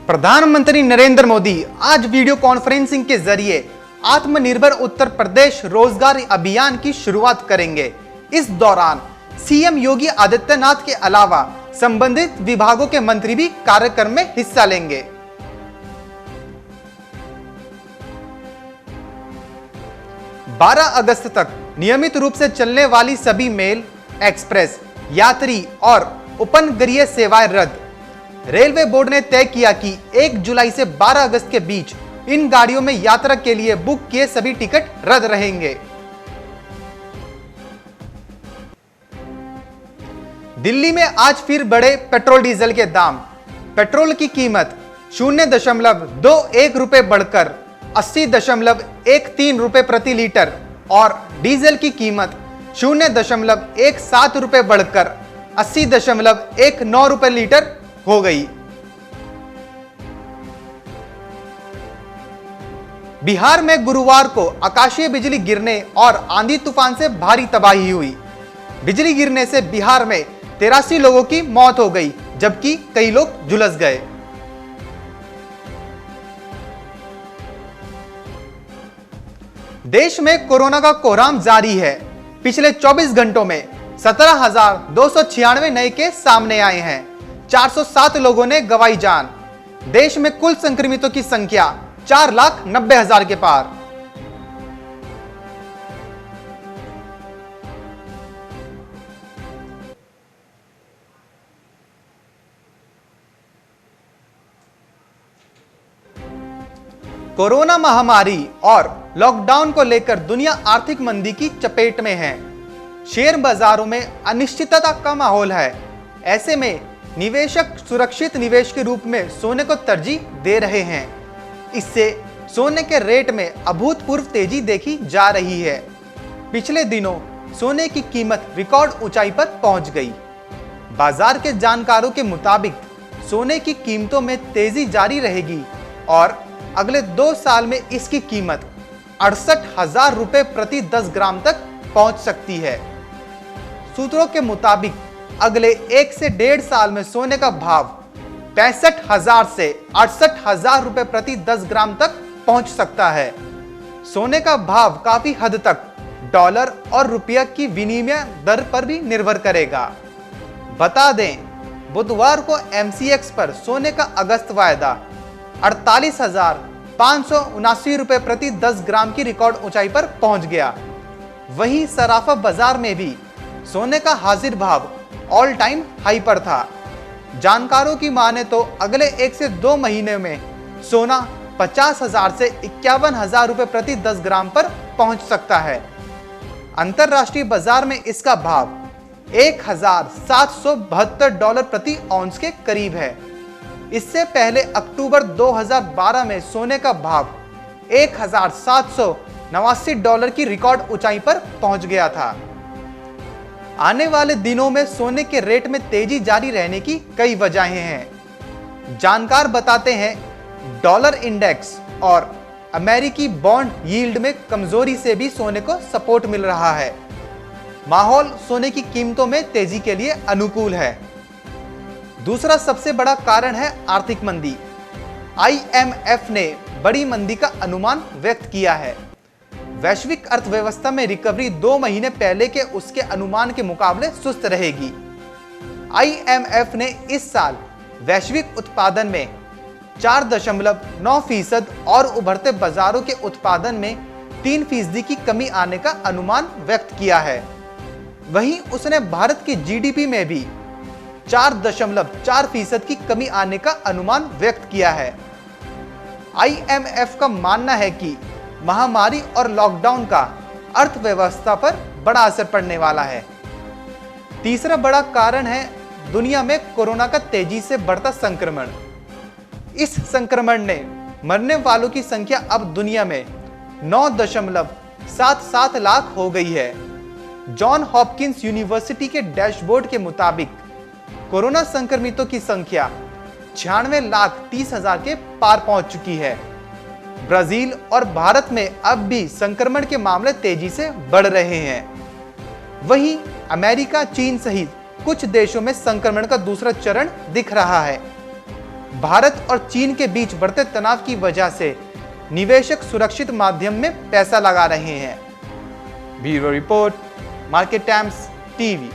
प्रधानमंत्री नरेंद्र मोदी आज video conferencing के जरिए आत्मनिर्भर उत्तर प्रदेश रोजगार अभियान की शुरुआत करेंगे। इस दौरान सीएम योगी आदित्यनाथ के अलावा संबंधित विभागों के मंत्री भी कार्यक्रम में हिस्सा लेंगे। बारह अगस्त तक नियमित रूप से चलने वाली सभी मेल, एक्सप्रेस, यात्री और उपनगरीय सेवाएं रद्द। रेलवे बोर्ड ने तय किया कि 1 जुलाई से 12 अगस्त के बीच इन गाड़ियों में यात्रा के लिए बुक किए सभी टिकट रद्द रहेंगे। दिल्ली में आज फिर बढ़े पेट्रोल डीजल के दाम। पेट्रोल की कीमत 0.21 रुपए बढ़कर 80.13 रुपए प्रति लीटर और डीजल की कीमत 0.17 रुपए बढ़कर 80.19 रुपए लीटर हो गई। बिहार में गुरुवार को आकाशीय बिजली गिरने और आंधी तूफान से भारी तबाही हुई। बिजली गिरने से बिहार में 83 लोगों की मौत हो गई, जबकि कई लोग झुलस गए। देश में कोरोना का कोहराम जारी है। पिछले 24 घंटों में 17,296 नए केस सामने आए हैं। 407 लोगों ने गंवाई जान। देश में कुल संक्रमितों की संख्या 4,90,000 के पार। कोरोना महामारी और लॉकडाउन को लेकर दुनिया आर्थिक मंदी की चपेट में है। शेयर बाजारों में अनिश्चितता का माहौल है। ऐसे में निवेशक सुरक्षित निवेश के रूप में सोने को तरजीह दे रहे हैं। इससे सोने के रेट में अभूतपूर्व तेजी देखी जा रही है। पिछले दिनों सोने की कीमत रिकॉर्ड ऊंचाई पर पहुंच गई। बाजार के जानकारों के मुताबिक सोने की कीमतों में तेजी जारी रहेगी और अगले 2 साल में इसकी कीमत 68,000 रुपए प्रति 10 ग्राम तक पहुंच सकती है। सूत्रों के मुताबिक अगले 1 से 1.5 साल में सोने का भाव 65,000 से 68,000 रुपए प्रति 10 ग्राम तक पहुंच सकता है। सोने का भाव काफी हद तक डॉलर और रुपया की विनिमय दर पर भी निर्भर करेगा। बता दें, बुधवार को एमसीएक्स पर सोने का अगस्त वायदा 48,579 रुपए प्रति 10 ग्राम की रिकॉर्ड ऊंचाई पर पहुंच गया। वहीं सराफा बाजार में भी सोने का हाजिर भाव ऑल टाइम हाई पर था। जानकारों की माने तो अगले 1 से 2 महीने में सोना 50,000 से 51,000 रुपए प्रति 10 ग्राम पर पहुंच सकता है। अंतरराष्ट्रीय बाजार में इसका भाव $1,772 प्रति औंस के करीब है। इससे पहले अक्टूबर 2012 में सोने का भाव $1,789 की रिकॉर्ड ऊंचाई पर पहुंच गया था। आने वाले दिनों में सोने के रेट में तेजी जारी रहने की कई वजहें हैं। जानकार बताते हैं, डॉलर इंडेक्स और अमेरिकी बॉन्ड यील्ड में कमजोरी से भी सोने को सपोर्ट मिल रहा है। माहौल सोने की कीमतों में तेजी के लिए अनुकूल है। दूसरा सबसे बड़ा कारण है आर्थिक मंदी। आईएमएफ ने बड़ी मंदी का अनुमान व्यक्त किया है। वैश्विक अर्थव्यवस्था में रिकवरी 2 महीने पहले के उसके अनुमान के मुकाबले सुस्त रहेगी। आईएमएफ ने इस साल वैश्विक उत्पादन में 4.9% और उभरते बाजारों के उत्पादन में 3% की कमी आने का अनुमान व्यक्त किया है। वहीं उसने भारत की जीडीपी में भी 4.4% की कमी आने का अनुमान व्यक्त किया है। आईएमएफ का मानना है कि महामारी और लॉकडाउन का अर्थव्यवस्था पर बड़ा असर पड़ने वाला है। तीसरा बड़ा कारण है दुनिया में कोरोना का तेजी से बढ़ता संक्रमण। इस संक्रमण ने मरने वालों की संख्या अब दुनिया में 9.77 लाख हो गई है। जॉन हॉपकिंस यूनिवर्सिटी के डैशबोर्ड के मुताबिक कोरोना संक्रमितों की संख्या 96,30,000 के पार पहुंच चुकी है। ब्राजील और भारत में अब भी संक्रमण के मामले तेजी से बढ़ रहे हैं। वहीं अमेरिका, चीन सहित कुछ देशों में संक्रमण का दूसरा चरण दिख रहा है। भारत और चीन के बीच बढ़ते तनाव की वजह से निवेशक सुरक्षित माध्यम में पैसा लगा रहे हैं। Bureau report, market times TV.